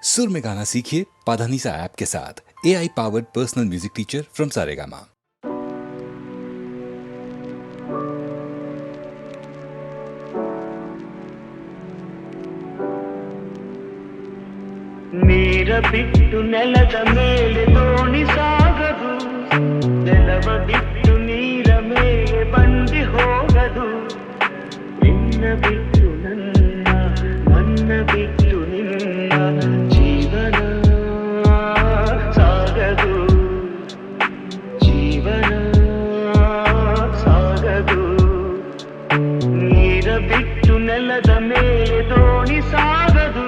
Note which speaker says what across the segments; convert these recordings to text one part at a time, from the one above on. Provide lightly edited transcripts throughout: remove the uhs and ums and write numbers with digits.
Speaker 1: सुर में गाना सीखिए पाधानीसा ऐप के साथ। AI powered personal music teacher from Saregama.
Speaker 2: ನೀರ ಬಿಟ್ಟು ನೆಲದ ಮೇಲೆ ದೋಣಿ ಸಾಗದು, ನೆಲವ ಬಿಟ್ಟು ನೀರ ಮೇಲೆ ಬಂಡಿ ಹೋಗದು. ನಿನ್ನ ಬಿಟ್ಟು ನನ್ನ, ನನ್ನ ಬಿಟ್ಟು ನಿನ್ನ ಜೀವನ ಸಾಗದು, ಜೀವನ ಸಾಗದು. ನೀರ ಬಿಟ್ಟು ನೆಲದ ಮೇಲೆ ದೋಣಿ ಸಾಗದು.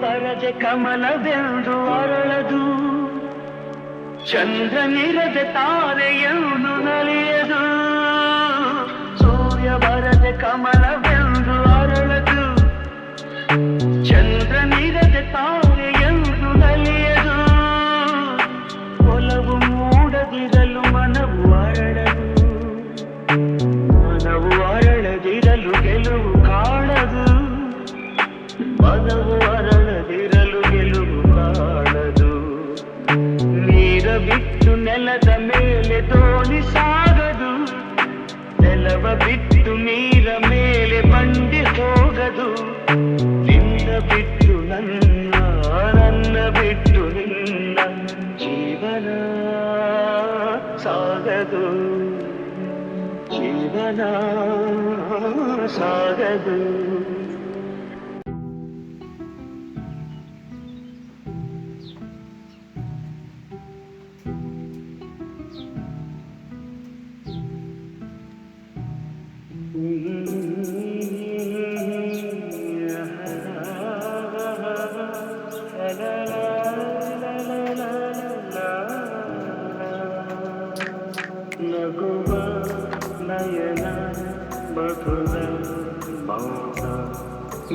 Speaker 2: ಬರದೆ ಕಮಲವೆಂದು ಅರಳದು, ಚಂದ್ರನಿರದೆ ತಾರೆಯನ್ನು ನಲಿಯದು. ಸೂರ್ಯ ಬರದೆ ಕಮಲವೆಂದು ಅರಳದು, ಚಂದ್ರನಿರದೆ ತಾರೆಯನ್ನು ನಲಿಯದು. ಒಲವು ಮೂಡದಿರಲು ಮನವು ಅರಳದು, ಮನವು ಅರಳದಿರಲು ಗೆಲುವು ಕಾಣದು. ಮನವು ಅರಳದಿರಲು ಗೆಲುವು ಕಾಣದು. ನೀರ ಬಿಟ್ಟು ನೆಲದ ಮೇಲೆ ದೋಣಿ ಸಾಗದು, ನೆಲವ ಬಿಟ್ಟು ನೀರ ಮೇಲೆ ಬಂಡಿ ಹೋಗದು. ನಿನ್ನ ಬಿಟ್ಟು ನನ್ನ, ನನ್ನ ಬಿಟ್ಟು ನಿನ್ನ ಜೀವನ ಸಾಗದು, ಜೀವನ ಸಾಗದು. ನಗುವ ನಯನ ಮಧುರ ಮೌನ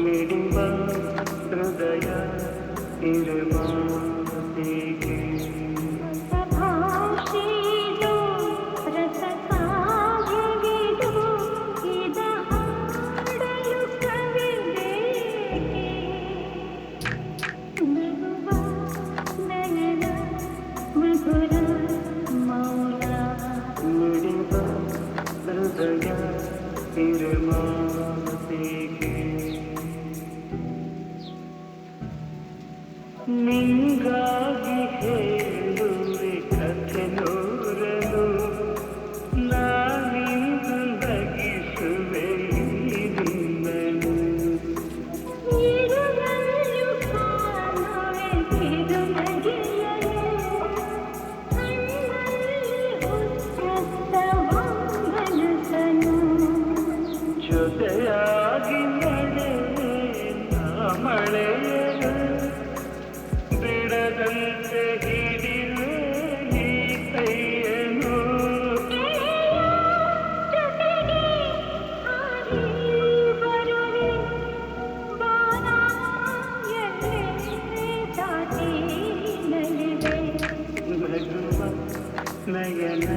Speaker 2: ಮಿಡಿವ ಹೃದಯ ಇರುವ ಹೀಗೆ. ನಿಂಗಾಗಿ ಹೇಳುವೆ ಕಥೆ ನೂರನು, ನಾನಿಂದು ನಗಿಸುವೆ ನಿನ್ನನು. ಜೊತೆಯಾಗಿ ಮಳೆ ಮಳೆಯನು ಬಿಡದಂತೆ ಹಿಡಿಯುವೆ ಈ ಕೈಯನು. ನಗುವ ನಯನ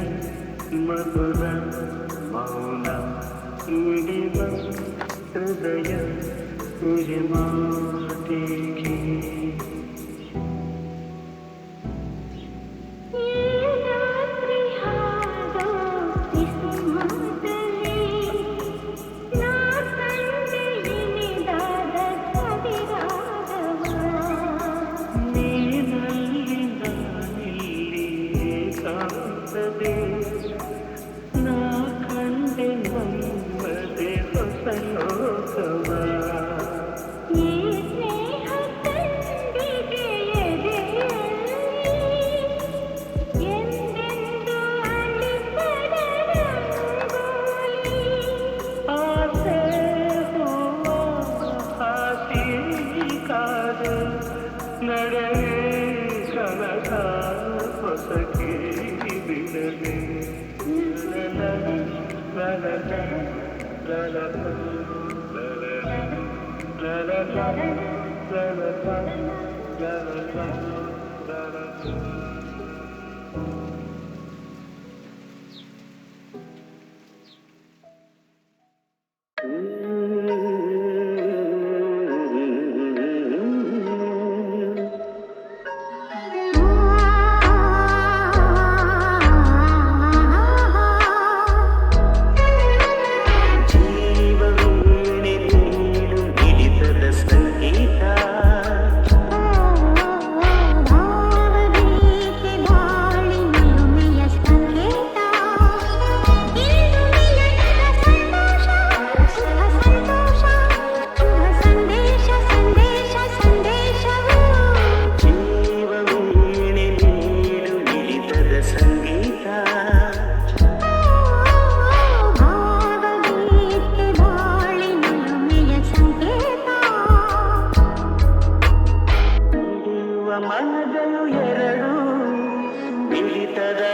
Speaker 2: ಮಧುರ ಮೌನ ಮಿಡಿವ ಹೃದಯ ಮಾತಿಗೆ. ನಾ ಕಂಡೆ ನಮ್ಮದೆ ಹೊಸ ಲೋಕವ. ಆಸೆ ಹೂವ ಹಾಸಿ ಕಾದೆ ನಡೆಯೇ ಕನಕ ಹೊಸಕಿ ಬಿಡದೆ.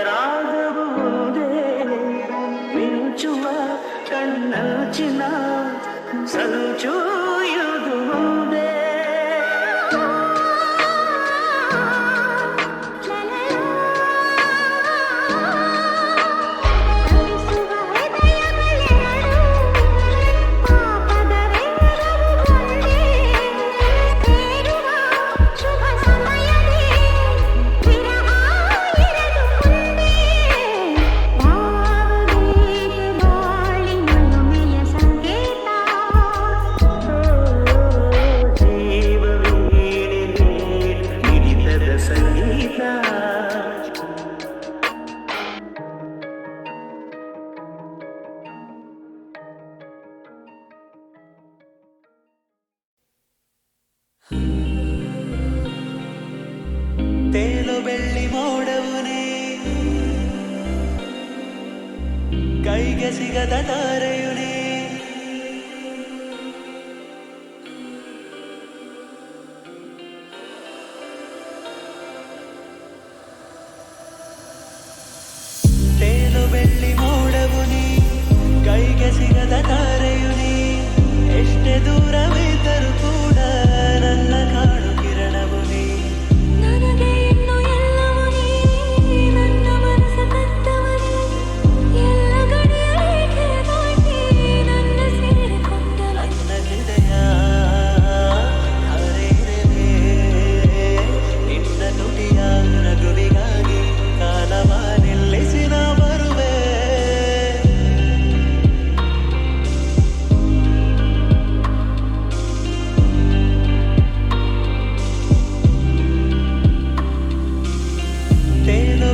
Speaker 2: ರಾಗವು ಒಂದೇ ಮಿಂಚುವ ಕಣ್ಣಂಚಿನ ಸಂಚು ಇದು ಮುಂದೆ ತೇಲು ಬೆಳ್ಳಿ ಮೋಡವುನೇ ಕೈಗೆ ಸಿಗದ ತಾರೆಯುನೇ ತೇಲು ಬೆಳ್ಳಿ ಮೋಡವುನೇ ಕೈಗೆ ಸಿಗದ ತಾರೆಯುನೇ ಎಷ್ಟೇ ದೂರವಿದ್ದರೂ ಕೂಡ ನನ್ನ ಕಾಡು ಕಿರಣವು ನೀ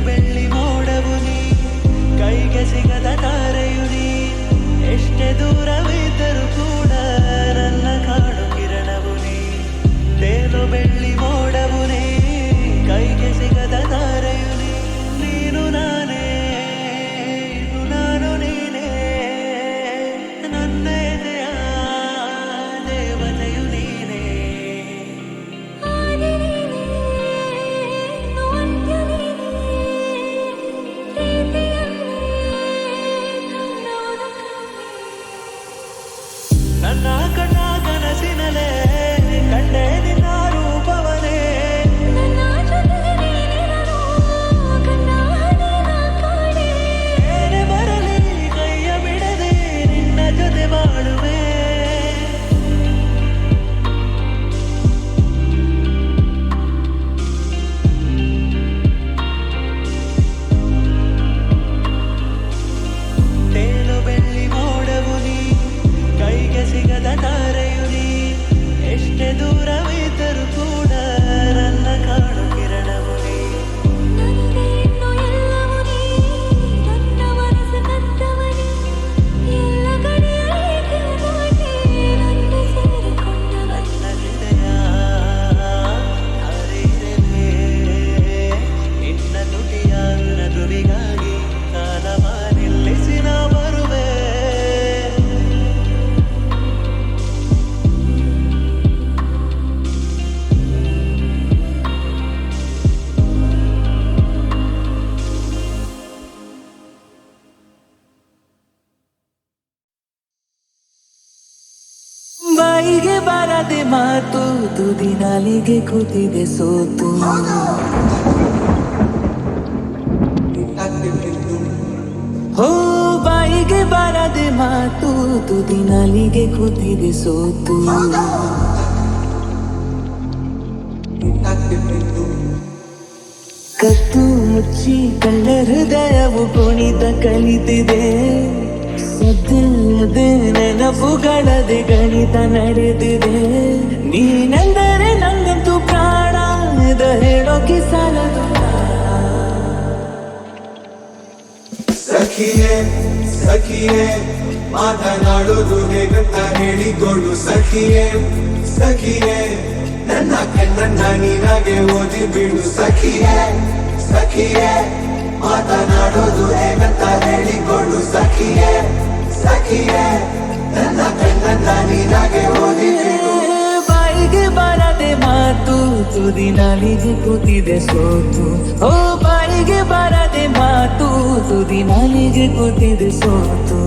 Speaker 2: ಬೆಳ್ಳಿ ಮೋಡವು ನೀ ಕೈಗೆ ಸಿಗದ ತಾರೆಯು ನೀ ಎಷ್ಟೇ ದೂರವಿದ್ದರೂ ಕೂಡ ನನ್ನ ಕಾಡು ಕಿರಣವು ನೀ ತೇಲು ಬೆಳ್ಳಿ ಮೋಡವು ನೀ ಕೈಗೆ ಸಿಗದ ತಾರೆಯು ನೀ ನೀನು ನಾನೇ ನಾನು ನೀನೇ ನನ್ನ ಎದೆಯ ದೇವತೆಯು ನೀನೇ ನನ್ನ ಕಣ್ಣ ಕನಸಿನಲೇ ಕಂಡೆ ನಿನ್ನ ರೂಪವನೇ ಏನೇ ಬರಲಿ ಕೈಯ ಬಿಡದೆ ನಿನ್ನ ಜೊತೆ ಬಾಳುವೆ ತೇಲು ಬೆಳ್ಳಿ ಮೋಡವು ನೀ ಕೈಗೆ ಸಿಗದ ತಾರೆಯು ನೀ ಎಷ್ಟೇ ದೂರವಿದ್ದರೂ ಕೂಡ ನನ್ನ ಕಾಡು ಕಿರಣವು ನೀ ನನ್ನ ಹೃದಯ ಹರಿರಲೇ ನಿನ್ನ ತುಟಿಯ ನಗುವಿಗಾಗಿ ಕಾಲವ ನಿಲ್ಲಿಸಿ ನಾ ಬರುವೆ ಬಾಯಿಗೆ ಬಾರದೆ ಮಾತು ತುದಿ ನಾಲಿಗೆ ಕೂತಿದೆ ಸೋತು ಹೋ ಬಾಯಿಗೆ ಬಾರದೆ ಮಾತು ತುದಿ ನಾಲಿಗೆ ಕೂತಿದೆ ಸೋತು ಕತ್ತು ಮುಚ್ಚಿ ಕಳ್ಳ ಹೃದಯವು ಕುಣಿತ ಕಲಿತಿದೆ ಸದ್ದಿಲ್ಲದೆ ನೆನಪುಗಳದೆ ಗಣಿತ ನಡೆದಿದೆ ನೀನೆಂದರೆ ನಂಗಂತೂ ಪ್ರಾಣ ಇದ ಹೇಳೋಕೆ ಸಾಲದು
Speaker 3: ಸಖಿಯೇ ಸಖಿಯೇ ಮಾತನಾಡೋದು ಹೇಗಂತ ಹೇಳಿಕೊಡು ಸಖಿಯೇ ಸಖಿಯೇ ನನ್ನ ಕಣ್ಣನ್ನ ನೀನಾಗೆ ಓದಿ ಬಿಡು ಸಖಿಯೇ ಸಖಿಯೇ ಮಾತನಾಡೋದು ಹೇಗಂತ ಹೇಳಿಕೊಡು ಸಖಿಯೇ ಸಖಿಯೇ ನನ್ನ ಕಣ್ಣನ್ನ ನೀನಾಗೆ ಓದಿ ಬಿಡು
Speaker 2: ಬಾಯಿಗೆ ಬಾರದೆ ಮಾತು ತುದಿ ನಾಲಿಗೆ ಕೂತಿದೆ ಸೋತು. ಓ ಬಾಯಿಗೆ ಬರದೆ ಮಾತು, ತುದಿ ನಾಲಿಗೆ ಕೂತಿದೆ ಸೋತು.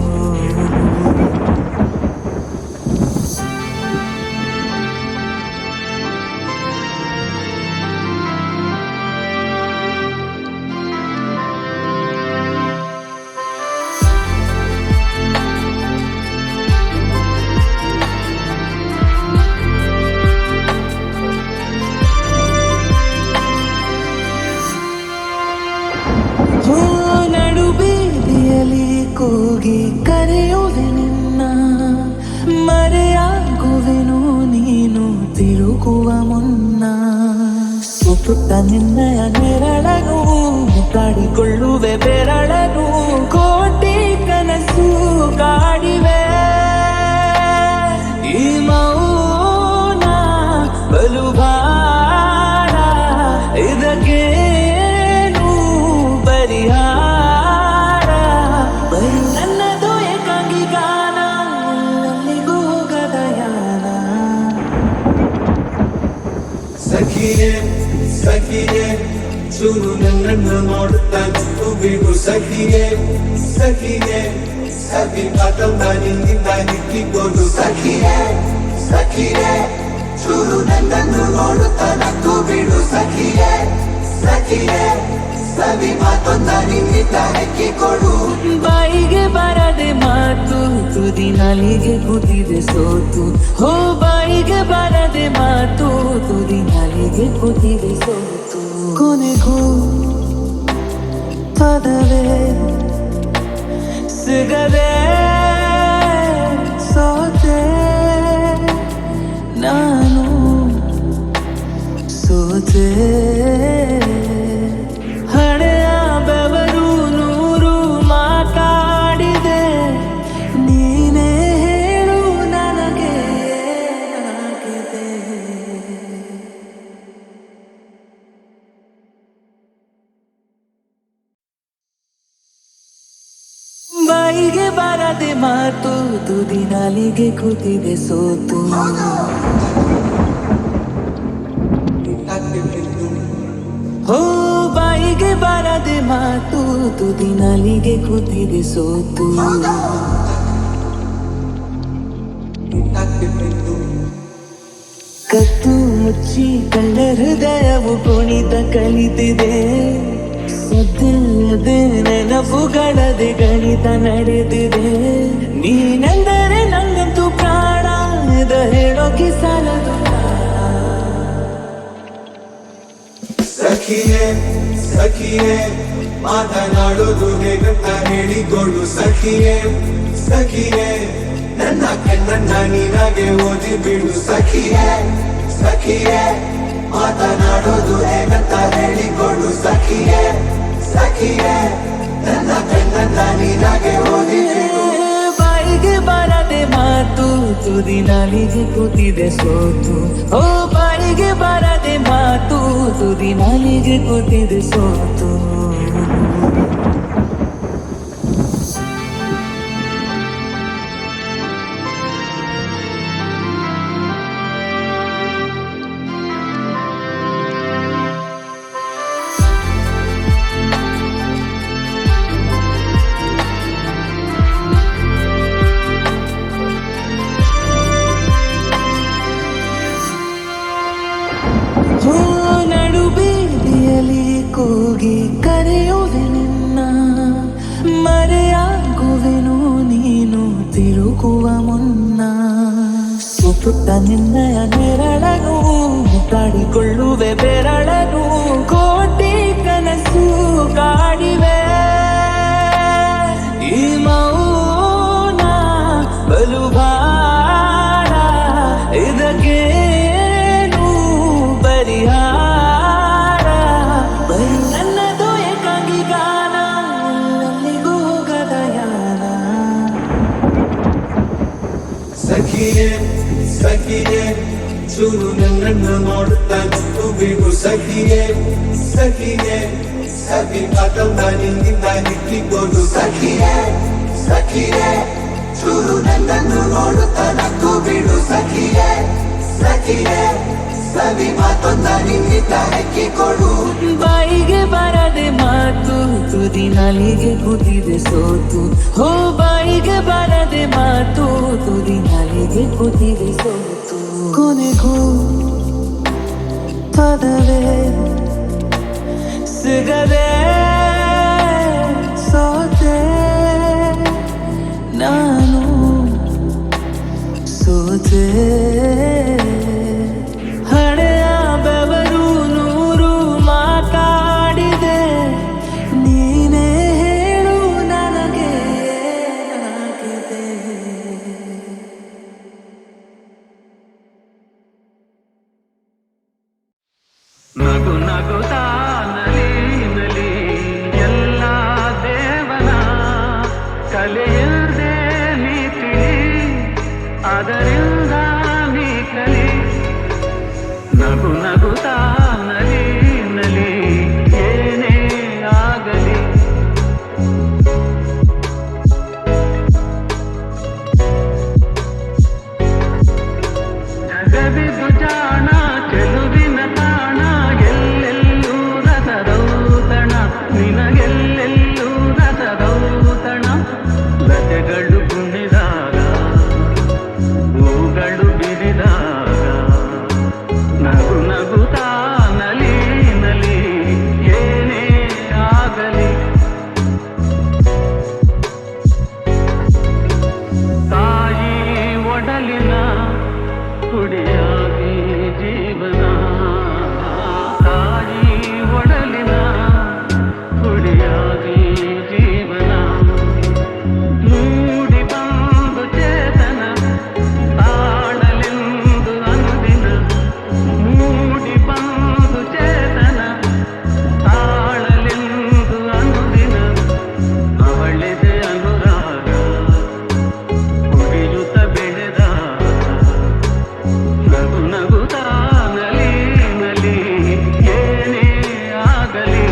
Speaker 2: ನಡುಬೀದಿಯಲ್ಲಿ ಕೂಗಿ ಕರೆಯುವೆ ನಿನ್ನ, ಮರೆಯಾಗುವೆನು ನೀನು ತಿರುಗುವ ಮುನ್ನ. ಸುತ್ತುತ್ತ ನಿನ್ನಯ ನೆರಳನು ಕಾಡಿಕೊಳ್ಳುವೆ ಬೆರಳನು, ಕೋಟಿ ಕನಸು ಕಾಡಿವೆ. ಈ ಮೌನ ಬಲು ಭಾರ, ಇದಕ್ಕೇನು ಪರಿಹಾರ? ಬರೀ ನನ್ನದು ಏಕಾಂಗಿ ಗಾನ, ಎಲ್ಲಿಗೂ ಹೋಗದ ಯಾನ.
Speaker 3: ಸಖಿಯೇ ಸಖಿಯೇ ಚೂರು ನನ್ನನ್ನು ನೋಡುತ್ತಾ ನಿಂತು ಬಿಡು. ಸಖಿಯೇ ಸಖಿಯೇ ಸಖಿ ಮಾತನ್ನ ನಿನ್ನಿಂದ ನಿಕ್ಕಿಕೊಂಡು. ಸಖಿಯೇ ಸಖಿಯೇ ಚೂರು ನನ್ನನ್ನು ನೋಡುತ್ತಾ ನಕ್ಕು ಬಿಡು. ಸಖಿಯೇ ಸಖಿಯೇ ಸವಿ ಮಾತೊಂದ ನಿನ್ನಿಂದ ನೆಕ್ಕಿಕೊಡು.
Speaker 2: ಬಾಯಿಗೆ ಬರದೆ ಮಾತು, ತುದಿ ನಾಲಿಗೆ ಕೂತಿದೆ ಸೋತು. ಹೋ ಬಾಯಿಗೆ ಬರದೆ ಮಾತು, ತುದಿ ನಾಲಿಗೆ ಕೂತಿದೆ ಸೋತು. ಕೊನೆಗೂ ಪದವೇ ಸಿಗದೆ ಸೋತೆ ನಾನು, ಸೋತೆ. ಹಣೆಯ ಬೆವರು ನೂರು ಮಾತಾಡಿದೆ, ನೀನೇ ಹೇಳು ನನಗೆ ಏನಾಗಿದೆ. ಬಾಯಿಗೆ ಬರದೆ ಮಾತು, ತುದಿ ನಾಲಿಗೆ ಕೂತಿದೆ ಸೋತು. ಹೋ ಬಾಯಿಗೆ ಬರದೆ ಮಾತು, ತುದಿ ನಾಲಿಗೆ ಕೂತಿದೆ ಸೋತು. ಕತ್ತು ಮುಚ್ಚಿ ಕಳ್ಳ ಹೃದಯವು ಕುಣಿತ ಕಲಿತಿದೆ. ಸದ್ದಿಲ್ಲದೆ ನೆನಪುಗಳದೆ ಗಣಿತ ನಡೆದಿದೆ. ನೀನೆಂದರೆ ನಂಗಂತೂ ಪ್ರಾಣ, ಇದ ಹೇಳೋಕೆ ಸಾಲದು.
Speaker 3: ಸಖಿಯೇ ಸಖಿಯೇ ಮಾತನಾಡೋದು ಹೇಗಂತ ಹೇಳಿಕೊಳ್ಳು. ಸಖಿಯೇ ಸಖಿಯೇ ನನ್ನ ಕಣ್ಣನ್ನ ನೀನಾಗೆ ಓದಿ ಬಿಡು. ಸಖಿಯೇ ಸಖಿಯೇ ಮಾತನಾಡೋದು ಹೇಗಂತ ಹೇಳಿಕೊಳ್ಳು. ಸಖಿಯೇ ಸಖಿಯೇ ನನ್ನ ಕಣ್ಣನ್ನ ನೀನಾಗೆ ಓದಿ ಬಿಡು.
Speaker 2: ಬಾಯಿಗೆ ಬರದೆ ಮಾತು, ತುದಿ ನಾಲಿಗೆ ಕೂತಿದೆ ಸೋತು. ಓ ಬಾಯಿಗೆ ಬರದೆ ಮಾತು, ತುದಿ ನಾಲಿಗೆ ಕೂತಿದೆ ಸೋತು. ನಡುಬೀದಿಯಲ್ಲಿ ಕೂಗಿ ಕರೆಯುವೆ ನಿನ್ನ, ಮರೆಯಾಗುವೆನು ನೀನು ತಿರುಗುವ ಮುನ್ನ. ಸುತ್ತುತ್ತ ನಿನ್ನಯ ನೆರಳನು ಕಾಡಿಕೊಳ್ಳುವೆ ಬೆರಳನು, ಕೋಟಿ ಕನಸು ಕಾಡಿವೆ. ಈ ಮೌನ ಬಲು ಭಾರ, ಇದಕ್ಕೇನು ಪರಿಹಾರ? ಬರೀ ನನ್ನದು ಏಕಾಂಗಿ ಗಾನ, ಎಲ್ಲಿಗೂ ಹೋಗದ ಯಾನ.
Speaker 3: ಸಖಿಯೇ ಸಖಿಯೇ ಚೂರು ನನ್ನನ್ನು ನೋಡುತ್ತಾ ನಿಂತು ಬಿಡು. ಸಖಿಯೇ ಸಖಿಯೇ ಸಖಿ ಮಾತನ್ನ ನಿನ್ನಿಂದ ನಿಕ್ಕಿಕೊಂಡು. ಸಖಿಯೇ ಸಖಿಯೇ ಚೂರು ನನ್ನನ್ನು ನೋಡುತ್ತಾ ನಕ್ಕು ಬಿಡು. ಸಖಿಯೇ ಸಖಿಯೇ ಸವಿ ಮಾತೊಂದ ನಿನ್ನಿಂದ ಹೆಕ್ಕಿ ಕೊಡು.
Speaker 2: ಬಾಯಿಗೆ ಬರದೆ ಮಾತು ತುದಿ ನಾಲಿಗೆ ಕೂತಿದೆ ಸೋತು. ಹೋ ಬಾಯಿಗೆ ಬರದೆ ಮಾತು ತುದಿ ನಾಲಿಗೆ ಕೂತಿದೆ ಸೋತು. ಕೊನೆಗೂ ಪದವೇ ಸಿಗದೆ ಸೋತೆ ನಾನು ಸೋತೆ. ಹಳೆಯ ಬೆವರು ನೂರು ಮಾತಾಡಿದೆ ನೀನೇ ಹೇಳು ನನಗೆ ಏನಾಗಿದೆ.
Speaker 4: ನಗು ನಗುತ್ತಾ ನಲಿ ನಲಿ ಎಲ್ಲ ದೇವನ ಕಲೆಯಿಲ್ಲದೆ ನೀ ತಿಳಿ ಅದರಿಂದ ನೀ ಕಲಿ. ನಗು ನಗುತ್ತಾ ನಲಿ ನಲಿ ಏನೇ ಆಗಲಿ. ಜಗವಿದು ಜಾಣ ಚೆಲುವಿನ ತಾಣ ಎಲ್ಲೆಲ್ಲೂ ರಸದೌತಣ ನಿನಗೆಲ್ಲೆಲ್ಲೂ ರಸದೌತಣ. ಲತೆಗಳು ಕುಣಿದಾಗ ಹೂಗಳು ಬಿರಿದಾಗ ನಗು ನಗುತ್ತಾ ನಲಿ ನಲಿ ಏನೇ ಆಗಲಿ. ತಾಯಿ ಒಡಲಿನ ಕುಡಿಯಾಗಿ ಜೀವನ ತಾಯಿ ಒಡಲಿನ ಕುಡಿಯಾಗಿ ಜೀವನ. ಮೂಡಿ ಬಂದು ಚೇತನ ತಾಳಲೆಂದು ಅನುದಿನ. ಮೂಡಿ ಬಂದು ಚೇತನ ತಾಳಲೆಂದು ಅನುದಿನ. ಅವಳಿದೆ ಅನುರಾಗ ಕುಡಿಯುತ್ತ ಬೆಳೆದಾಗ ನಗು ನಗುತ್ತಾ ನಲಿ ನಲಿ ಏನೇ ಆಗಲಿ.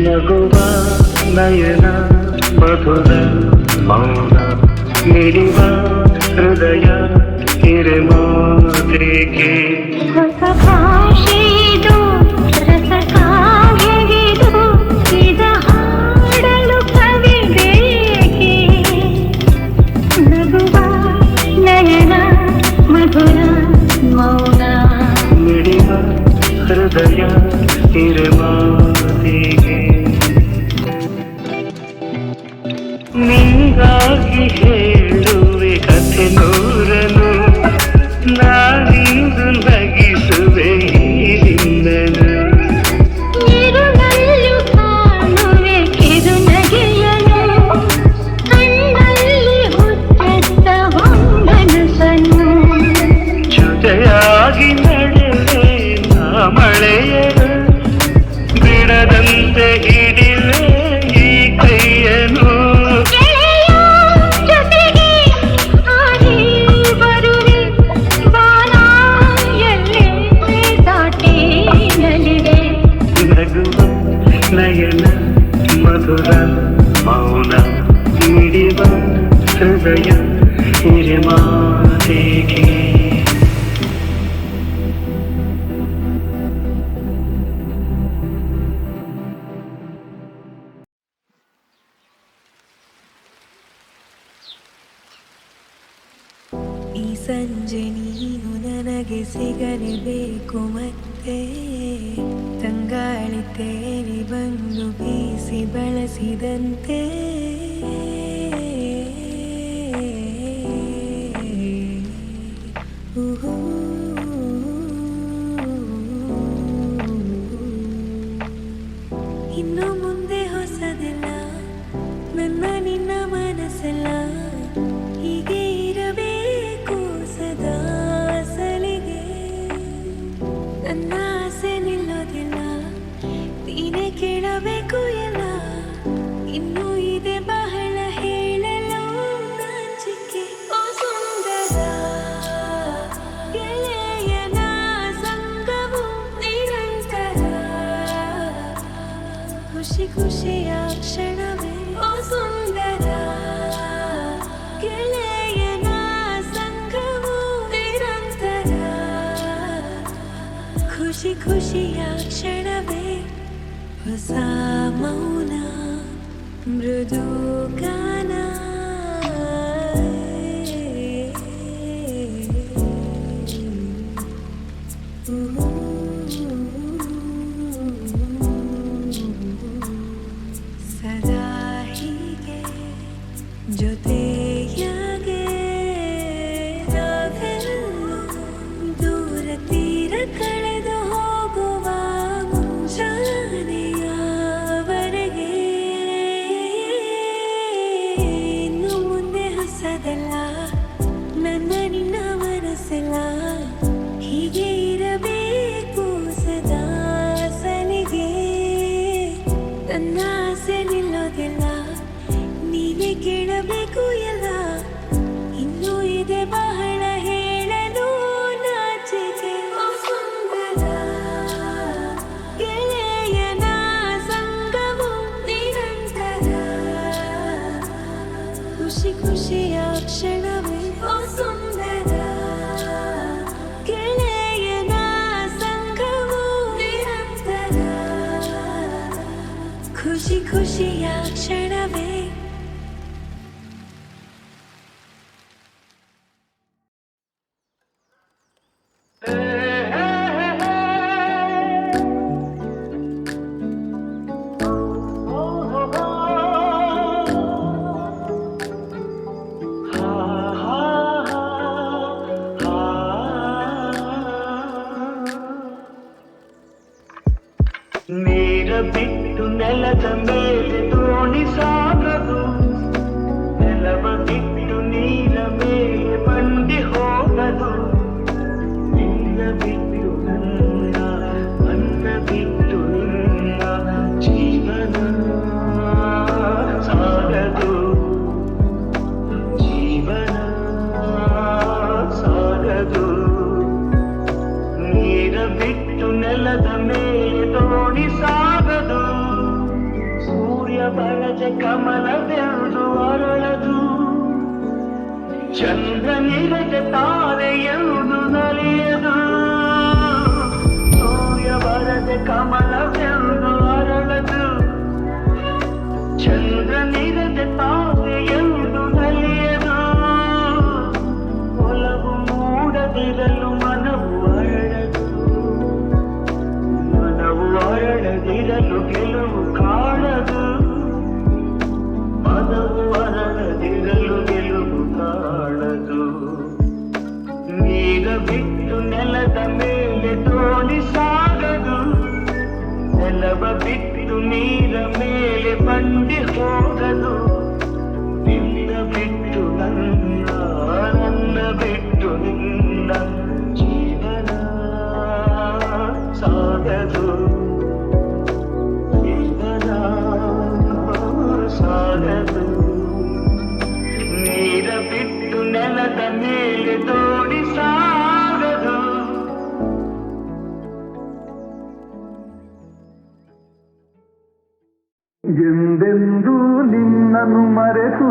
Speaker 4: ನಗುವ ನಯನ ಮಧುರ ಮೌನ ಮಿಡಿವ ಹೃದಯ ಹಿರಮಾತೆಗೆ.
Speaker 5: ಹೊಸ ಭಾಷೆದು ರಸ ಕಾವ್ಯವಿದು ಇದ ಹಾಡಲು ಕವಿ ಬೇಕೆ. ನಗುವ ನಯನ ಮಧುರ ಮೌನ
Speaker 4: ಮಿಡಿವ ಹೃದಯ ಹಿರಮಾತೆಗೆ. ನಿಂಗಾಗಿ ಹೇಳುವೆ ಕಥೆ ನೂರನು ನಾನಿಂದು ನಗಿಸುವೆ ನಿನ್ನನು.
Speaker 5: ಇರುಳಲ್ಲೂ ಕಾಣುವೆ ಕಿರು ನಗೆಯನು ಕಣ್ಣಲ್ಲಿ ಹುಟ್ಟೆದ್ದ ಹೊಂಗನಸನ್ನು.
Speaker 4: ಜೊತೆಯಾಗಿ ನಡೆವೆ ನಾ ಮಳೆಯನು ಬಿಡದಂತೆ ಹಿಡಿವೆ ಈ ಕೈಯನು.
Speaker 5: ಗೆಳೆಯ ಜೊತೆಗೆ ಹಾಡಿ ಬರುವೆ ಬಾನ ಎಲ್ಲೇ ದಾಟಿ ನಲಿವೆ.
Speaker 4: ನಗುವ ನಯನ ಮಧುರ ಮೌನ ಮಿಡಿವ ಹೃದಯ ಹಿರಮಾತೆಗೆ.
Speaker 2: ಈ ಸಂಜೆ ನೀನು ನನಗೆ ಸಿಗಲೇಬೇಕು ಮತ್ತೆ. ತಂಗಾಳಿ ತೇಲಿ ಬಂದು ಬೀಸಿ ಬಳಸಿದಂತೆ. ಇನ್ನು ಮುಂದೆ ಹೊಸದೆಲ್ಲ ನನ್ನ ನಿನ್ನ ಮನಸ್ಸೆಲ್ಲ ಹೀಗೆ ಇರಬೇಕು ಸದಾ ಸಲಿಗೆ. ನನ್ನ ಆಸೆ ನಿಲ್ಲೋದಿಲ್ಲ ನೀನೇ ಕೇಳಬೇಕು ಎಲ್ಲ
Speaker 5: ಖುಷಿಯ ಕ್ಷಣವೇ ಓ ಸುಂದರ ಗೆಳೆಯನ ಸಂಗವು ನಿರಂತರ ಖುಷಿ ಖುಷಿಯ ಕ್ಷಣವೇ ಹೊಸ ಮೌನ ಮೃದು ಗಾನ ಸದಾ ಹೀಗೆ ಜೊತೆಯಾಗೆ ನಾವೆಲ್ಲೂ ದೂರ ತೀರ ಕಳೆದು ಹೋಗುವ ಮುಂಜಾನೆಯವರೆಗೆ ಇನ್ನು ಮುಂದೆ ಹೊಸದಲ್ಲ ನನ್ನ ನಿನ್ನ ಮನಸ್ಸೆಲ್ಲ ಹೀಗೆ ಇರಬೇಕು ಸದಾ ಸಲಿಗೆ ನನ್ನ ಆಸೆ ನಿಲ್ಲೋದಿಲ್ಲ ನೀವೇ ಕೇಳಬೇಕು ಎಲ್ಲ ಇನ್ನೂ ಇದೆ ಬಹಳ ಹೇಳಲು ನಾಚಿಕೆ ಓ ಸುಂದರ ಗೆಳೆಯನ ಸಂಗವು ನಿರಂತರ ಖುಷಿ ಖುಷಿಯ ಕ್ಷಣವೇ ಓ ಸುಂದರ ಗೆಳೆಯನ ಸಂಗವು ನಿರಂತರ ಖುಷಿ ಖುಷಿಯ ಕ್ಷಣವೇ
Speaker 4: ನೀರ ಬಿಟ್ಟು ನೆಲದ ಮೇಲೆ ದೋಣಿ ಸಾಗದು ನೆಲವ ಬಿಟ್ಟು ನೀರ ಮೇಲೆ ಬಂಡಿ ಹೋಗದು ನಿನ್ನ ಬಿಟ್ಟು ನನ್ನ ನನ್ನ ಬಿಟ್ಟು ನಿನ್ನ ಜೀವನ ಸಾಗದು ಜೀವನ ಸಾಗದು ನೀರ ಬಿಟ್ಟು ನೆಲದ ಮೇಲೆ ದೋಣಿ ಸಾಗದು ಸೂರ್ಯ ಬರಜ ಕಮಲವೆಂದು ಅರಳದು ಚಂದ್ರ ನಿರಜ ತಾರೆ ಎಂದು ನಲಿಯದು ಸೂರ್ಯ ಬರಜ ಕಮಲವೆಂದು ಅರಳದು ಚಂದ್ರ ನಿರಜ ತಾರೆ ಎಂದು ನಲಿಯದು ಒಲವು ಮೂಡದಿರಲು ಮನವು ಅರಳದು ಮನವು ಅರಳದಿರಲು ಗೆಲುವು ಕಾಣದು ಮನವು ಅರಳದಿರಲು ಗೆಲುವು ಕಾಣದು ನೀರ ಬಿಟ್ಟು ನೆಲದ ಮೇಲೆ ದೋಣಿ ಸಾಗದು ನೆಲವ ಬಿಟ್ಟು ನೀರ ಮೇಲೆ ಬಂಡಿ ಹೋಗದು ನಿನ್ನ ಬಿಟ್ಟು ನನ್ನ ನನ್ನ ಬಿಟ್ಟು ನಿನ್ನ ಜೀವನ ಸಾಗದು ಜೀವನ ಸಾಗದು ನೀರ ಬಿಟ್ಟು ನೆಲದ ಮೇಲೆ ದೋಣಿ ಸಾಗದು
Speaker 6: ಎಂದೆಂದೂ ನಿನ್ನನ್ನು ಮರೆತು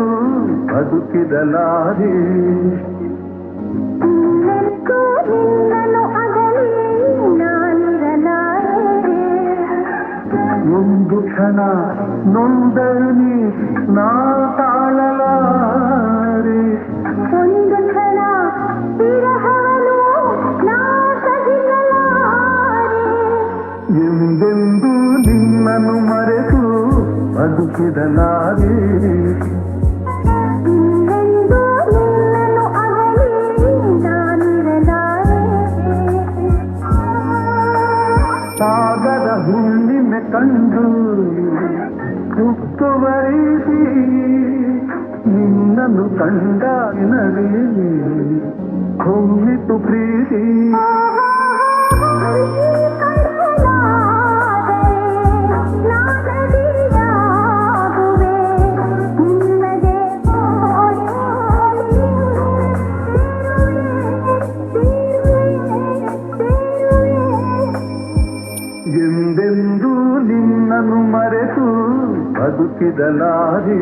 Speaker 6: ಬದುಕಿದಲಾರೆ
Speaker 5: ನಿನ್ನನ್ನು ಅಗಲಿ ನಾನಿರಲಾರೆ
Speaker 6: ಒಂದು ಕ್ಷಣ ನೊಂದನಿ ನಾ ತಾಳಲಾರೆ
Speaker 5: ಒಂದು ಕ್ಷಣ ವಿರಹವನ್ನು ನಾ ಸಹಿಸಲಾರೆ
Speaker 6: ಎಂದೆಂದೂ ನಿನ್ನನ್ನು ಮರೆತು ಬದುಕಿದಲಾರೆ
Speaker 5: ಇನ್ನೆಂದೂ ನಿನ್ನನ್ನು ಅಗಲಿ ನಾನಿರಲಾರೆ
Speaker 6: ಸಾಗರ ಹುಣ್ಣಿಮೆ ಕಂಡು ಸುತ್ತುವರಿಸಿ ನಿನ್ನನ್ನು ಕಂಡಾಗಿನವೇ ಹೊಮ್ಮಿತು ಪ್ರೀತಿ ಎಂದೆಂದೂ ನಿನ್ನನ್ನು ಮರೆತು ಬದುಕಿದಲಾರೆ